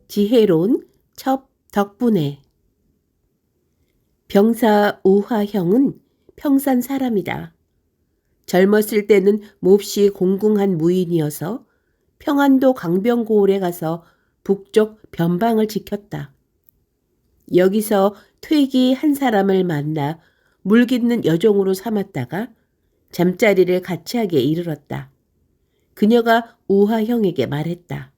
지혜로운 첩 덕분에. 병사 우화형은 평산 사람이다. 젊었을 때는 몹시 공공한 무인이어서 평안도 강변고을에 가서 북쪽 변방을 지켰다. 여기서 퇴기 한 사람을 만나 물깃는 여종으로 삼았다가 잠자리를 같이 하기에 이르렀다. 그녀가 우화형에게 말했다.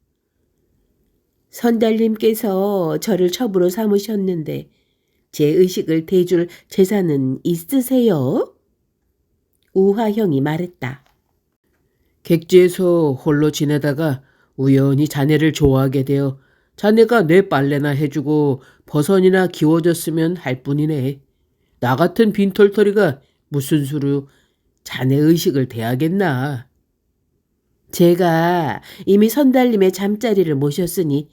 선달님께서 저를 첩으로 삼으셨는데 제 의식을 대줄 재산은 있으세요? 우화형이 말했다. 객지에서 홀로 지내다가 우연히 자네를 좋아하게 되어 자네가 내 빨래나 해주고 버선이나 기워줬으면 할 뿐이네. 나 같은 빈털터리가 무슨 수로 자네 의식을 대하겠나. 제가 이미 선달님의 잠자리를 모셨으니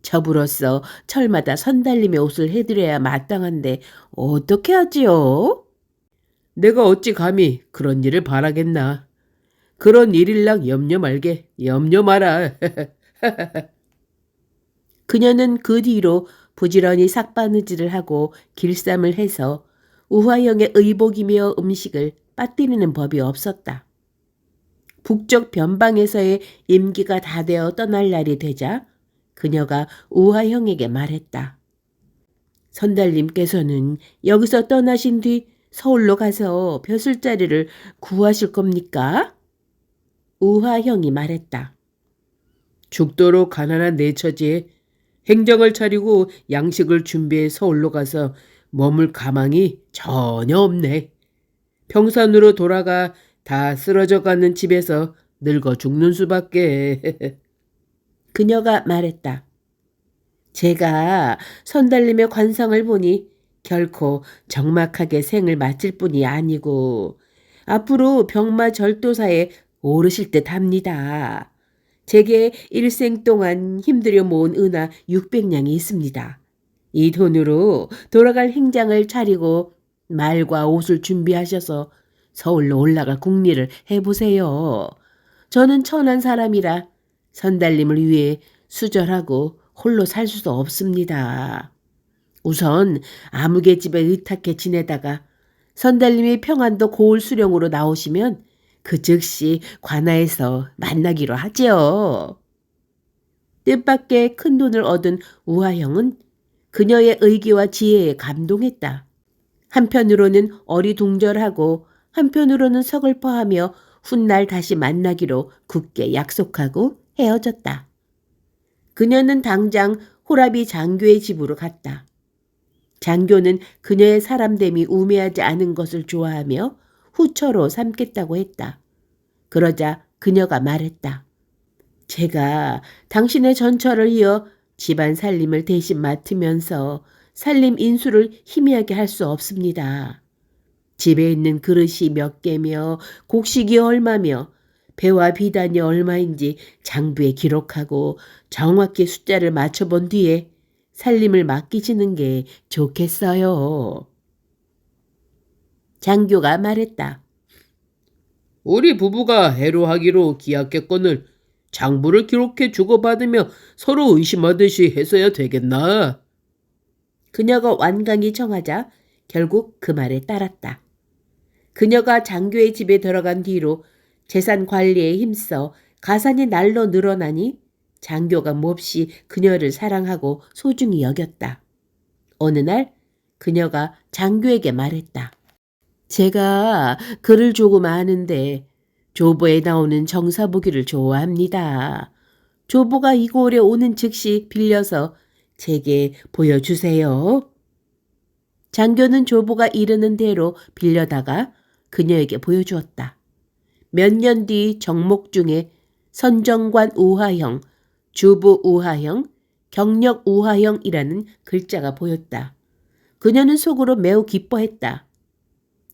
첩으로서 철마다 선달님의 옷을 해드려야 마땅한데 어떻게 하지요? 내가 어찌 감히 그런 일을 바라겠나. 그런 일일랑 염려 말게. 염려 마라. 그녀는 그 뒤로 부지런히 삭바느질을 하고 길쌈을 해서 우화형의 의복이며 음식을 빠뜨리는 법이 없었다. 북쪽 변방에서의 임기가 다 되어 떠날 날이 되자 그녀가 우화형에게 말했다. 선달님께서는 여기서 떠나신 뒤 서울로 가서 벼슬자리를 구하실 겁니까? 우화형이 말했다. 죽도록 가난한 내 처지에 행정을 차리고 양식을 준비해 서울로 가서 머물 가망이 전혀 없네. 평산으로 돌아가 다 쓰러져가는 집에서 늙어 죽는 수밖에. 그녀가 말했다. 제가 선달님의 관성을 보니 결코 적막하게 생을 마칠 뿐이 아니고 앞으로 병마절도사에 오르실 듯 합니다. 제게 일생 동안 힘들여 모은 은하 600냥이 있습니다. 이 돈으로 돌아갈 행장을 차리고 말과 옷을 준비하셔서 서울로 올라갈 궁리를 해보세요. 저는 천한 사람이라 선달님을 위해 수절하고 홀로 살 수도 없습니다. 우선 아무개 집에 의탁해 지내다가 선달님이 평안도 고을 수령으로 나오시면 그 즉시 관아에서 만나기로 하지요. 뜻밖의 큰 돈을 얻은 우화형은 그녀의 의기와 지혜에 감동했다. 한편으로는 어리둥절하고 한편으로는 서글퍼하며 훗날 다시 만나기로 굳게 약속하고 헤어졌다. 그녀는 당장 호라비 장교의 집으로 갔다. 장교는 그녀의 사람됨이 우매하지 않은 것을 좋아하며 후처로 삼겠다고 했다. 그러자 그녀가 말했다. 제가 당신의 전처를 이어 집안 살림을 대신 맡으면서 살림 인수를 희미하게 할 수 없습니다. 집에 있는 그릇이 몇 개며 곡식이 얼마며 배와 비단이 얼마인지 장부에 기록하고 정확히 숫자를 맞춰본 뒤에 살림을 맡기시는 게 좋겠어요. 장교가 말했다. 우리 부부가 해로하기로 기약했건을 장부를 기록해 주고받으며 서로 의심하듯이 했어야 되겠나? 그녀가 완강히 정하자 결국 그 말에 따랐다. 그녀가 장교의 집에 들어간 뒤로 재산 관리에 힘써 가산이 날로 늘어나니 장교가 몹시 그녀를 사랑하고 소중히 여겼다. 어느 날 그녀가 장교에게 말했다. 제가 글을 조금 아는데 조보에 나오는 정사보기를 좋아합니다. 조보가 이 고을에 오는 즉시 빌려서 제게 보여주세요. 장교는 조보가 이르는 대로 빌려다가 그녀에게 보여주었다. 몇 년 뒤 정목 중에 선정관 우화형, 주부 우화형, 경력 우화형이라는 글자가 보였다. 그녀는 속으로 매우 기뻐했다.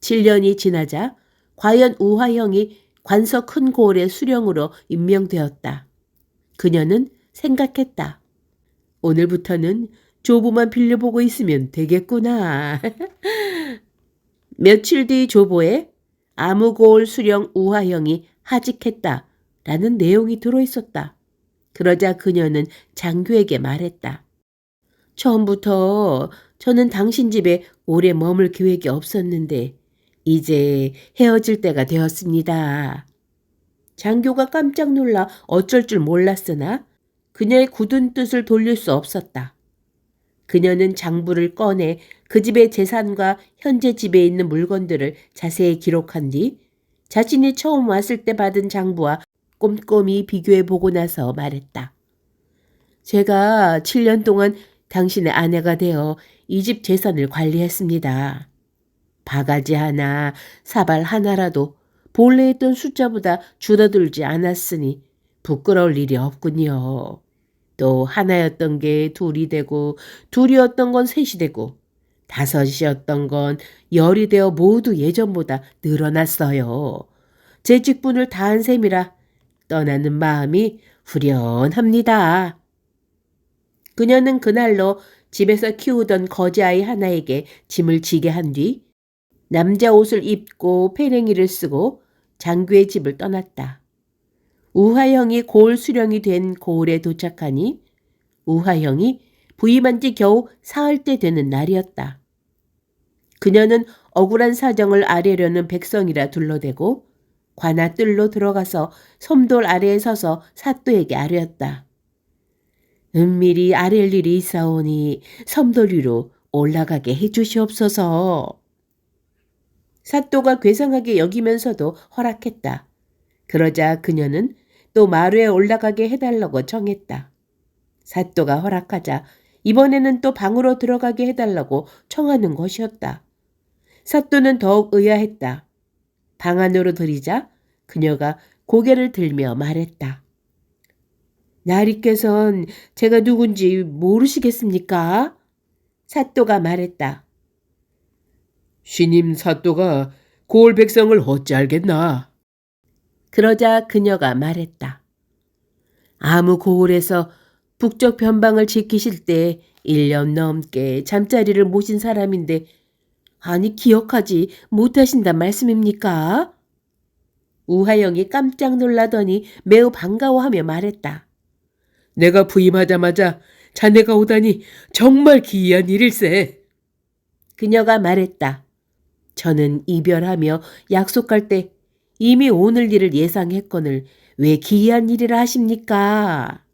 7년이 지나자 과연 우화형이 관서 큰 고을의 수령으로 임명되었다. 그녀는 생각했다. 오늘부터는 조부만 빌려보고 있으면 되겠구나. 며칠 뒤 조보에 아무고을 수령 우화형이 하직했다라는 내용이 들어있었다. 그러자 그녀는 장교에게 말했다. 처음부터 저는 당신 집에 오래 머물 계획이 없었는데 이제 헤어질 때가 되었습니다. 장교가 깜짝 놀라 어쩔 줄 몰랐으나 그녀의 굳은 뜻을 돌릴 수 없었다. 그녀는 장부를 꺼내 그 집의 재산과 현재 집에 있는 물건들을 자세히 기록한 뒤 자신이 처음 왔을 때 받은 장부와 꼼꼼히 비교해 보고 나서 말했다. 제가 7년 동안 당신의 아내가 되어 이 집 재산을 관리했습니다. 바가지 하나, 사발 하나라도 본래 있던 숫자보다 줄어들지 않았으니 부끄러울 일이 없군요. 또 하나였던 게 둘이 되고 둘이었던 건 셋이 되고 다섯이었던 건 열이 되어 모두 예전보다 늘어났어요. 제 직분을 다한 셈이라 떠나는 마음이 후련합니다. 그녀는 그날로 집에서 키우던 거지아이 하나에게 짐을 지게 한 뒤 남자 옷을 입고 페랭이를 쓰고 장교의 집을 떠났다. 우화형이 고을 수령이 된 고을에 도착하니 우화형이 부임한 지 겨우 사흘 때 되는 날이었다. 그녀는 억울한 사정을 아뢰려는 백성이라 둘러대고 관아뜰로 들어가서 솜돌 아래에 서서 사또에게 아뢰었다. 은밀히 아랠 일이 있사오니 섬돌 위로 올라가게 해주시옵소서. 사또가 괴상하게 여기면서도 허락했다. 그러자 그녀는 또 마루에 올라가게 해달라고 청했다. 사또가 허락하자 이번에는 또 방으로 들어가게 해달라고 청하는 것이었다. 사또는 더욱 의아했다. 방 안으로 들이자 그녀가 고개를 들며 말했다. 나리께선 제가 누군지 모르시겠습니까? 사또가 말했다. 신임 사또가 고을 백성을 어찌 알겠나? 그러자 그녀가 말했다. 아무 고을에서 북쪽 변방을 지키실 때 1년 넘게 잠자리를 모신 사람인데 아니 기억하지 못하신단 말씀입니까? 우하영이 깜짝 놀라더니 매우 반가워하며 말했다. 내가 부임하자마자 자네가 오다니 정말 기이한 일일세. 그녀가 말했다. 저는 이별하며 약속할 때 이미 오늘 일을 예상했거늘 왜 기이한 일이라 하십니까?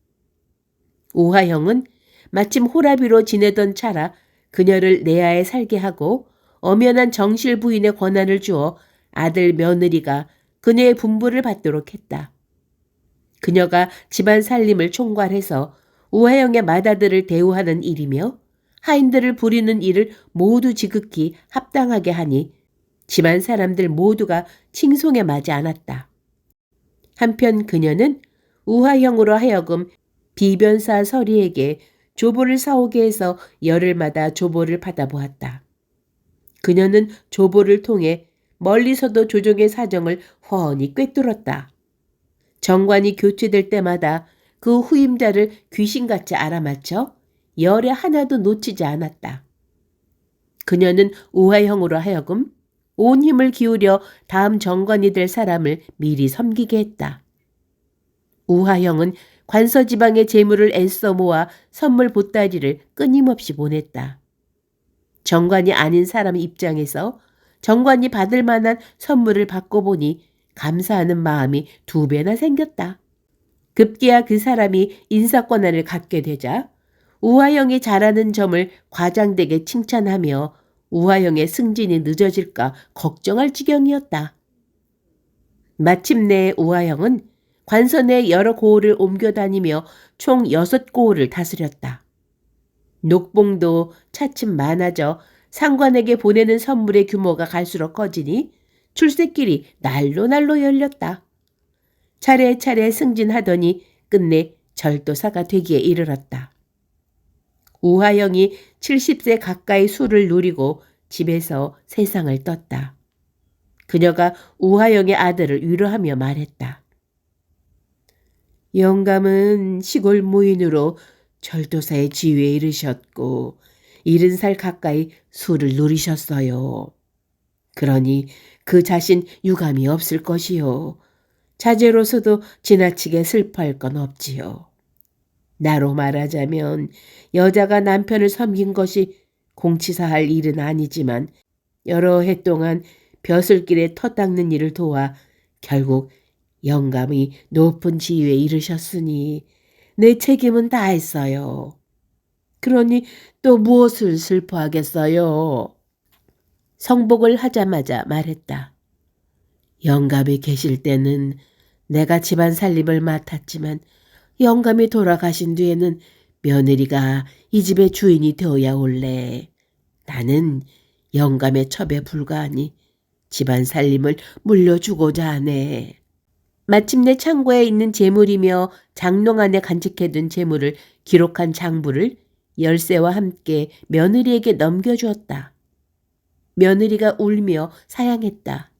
우하형은 마침 호라비로 지내던 차라 그녀를 내아에 살게 하고 엄연한 정실 부인의 권한을 주어 아들 며느리가 그녀의 분부를 받도록 했다. 그녀가 집안 살림을 총괄해서 우하형의 맏아들을 대우하는 일이며 하인들을 부리는 일을 모두 지극히 합당하게 하니 집안 사람들 모두가 칭송에 마지 않았다. 한편 그녀는 우하형으로 하여금 비변사 서리에게 조보를 사오게 해서 열흘마다 조보를 받아보았다. 그녀는 조보를 통해 멀리서도 조정의 사정을 훤히 꿰뚫었다. 정관이 교체될 때마다 그 후임자를 귀신같이 알아맞혀 열에 하나도 놓치지 않았다. 그녀는 우하형으로 하여금 온 힘을 기울여 다음 정관이 될 사람을 미리 섬기게 했다. 우하형은 관서지방의 재물을 애써 모아 선물 보따리를 끊임없이 보냈다. 정관이 아닌 사람 입장에서 정관이 받을 만한 선물을 받고 보니 감사하는 마음이 2배나 생겼다. 급기야 그 사람이 인사권한을 갖게 되자 우하형이 잘하는 점을 과장되게 칭찬하며 우하형의 승진이 늦어질까 걱정할 지경이었다. 마침내 우하형은 관서 내 여러 고을을 옮겨다니며 총 6고을을 다스렸다. 녹봉도 차츰 많아져 상관에게 보내는 선물의 규모가 갈수록 커지니 출세길이 날로 열렸다. 차례차례 승진하더니 끝내 절도사가 되기에 이르렀다. 우하형이 70세 가까이 수를 누리고 집에서 세상을 떴다. 그녀가 우하형의 아들을 위로하며 말했다. 영감은 시골 무인으로 절도사의 지위에 이르셨고 70살 가까이 수를 누리셨어요. 그러니 그 자신 유감이 없을 것이요. 자제로서도 지나치게 슬퍼할 건 없지요. 나로 말하자면 여자가 남편을 섬긴 것이 공치사할 일은 아니지만 여러 해 동안 벼슬길에 터 닦는 일을 도와 결국 영감이 높은 지위에 이르셨으니 내 책임은 다했어요. 그러니 또 무엇을 슬퍼하겠어요? 성복을 하자마자 말했다. 영감이 계실 때는 내가 집안 살림을 맡았지만 영감이 돌아가신 뒤에는 며느리가 이 집의 주인이 되어야 올래. 나는 영감의 첩에 불과하니 집안 살림을 물려주고자 하네. 마침내 창고에 있는 재물이며 장롱 안에 간직해둔 재물을 기록한 장부를 열쇠와 함께 며느리에게 넘겨주었다. 며느리가 울며 사양했다.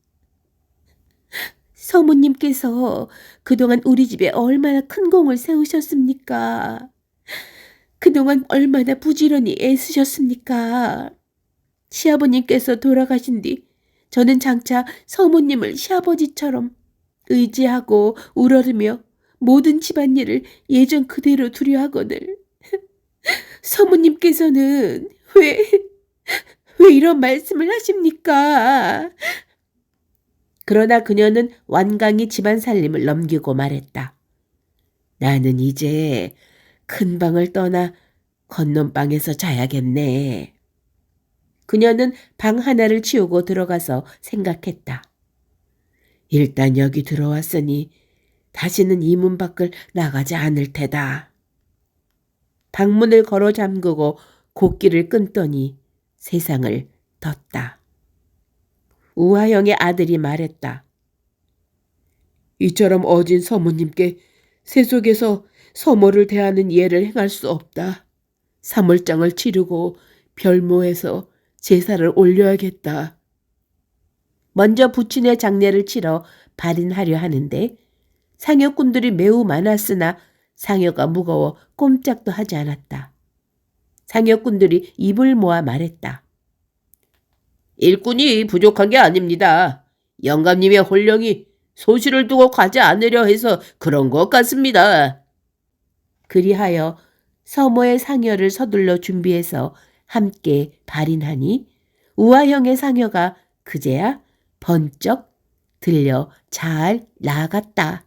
서무님께서 그동안 우리 집에 얼마나 큰 공을 세우셨습니까? 그동안 얼마나 부지런히 애쓰셨습니까? 시아버님께서 돌아가신 뒤 저는 장차 서무님을 시아버지처럼 의지하고 우러르며 모든 집안일을 예전 그대로 두려하거늘 서무님께서는 왜 이런 말씀을 하십니까? 그러나 그녀는 완강히 집안 살림을 넘기고 말했다. 나는 이제 큰 방을 떠나 건넌방에서 자야겠네. 그녀는 방 하나를 치우고 들어가서 생각했다. 일단 여기 들어왔으니 다시는 이 문 밖을 나가지 않을 테다. 방문을 걸어 잠그고 곡기를 끊더니 세상을 떴다. 우화영의 아들이 말했다. 이처럼 어진 서무님께 세속에서 서모를 대하는 예를 행할 수 없다. 사물장을 치르고 별모해서 제사를 올려야겠다. 먼저 부친의 장례를 치러 발인하려 하는데 상여꾼들이 매우 많았으나 상여가 무거워 꼼짝도 하지 않았다. 상여꾼들이 입을 모아 말했다. 일꾼이 부족한 게 아닙니다. 영감님의 혼령이 소실을 두고 가지 않으려 해서 그런 것 같습니다. 그리하여 서모의 상여를 서둘러 준비해서 함께 발인하니 우화형의 상여가 그제야 번쩍 들려 잘 나갔다.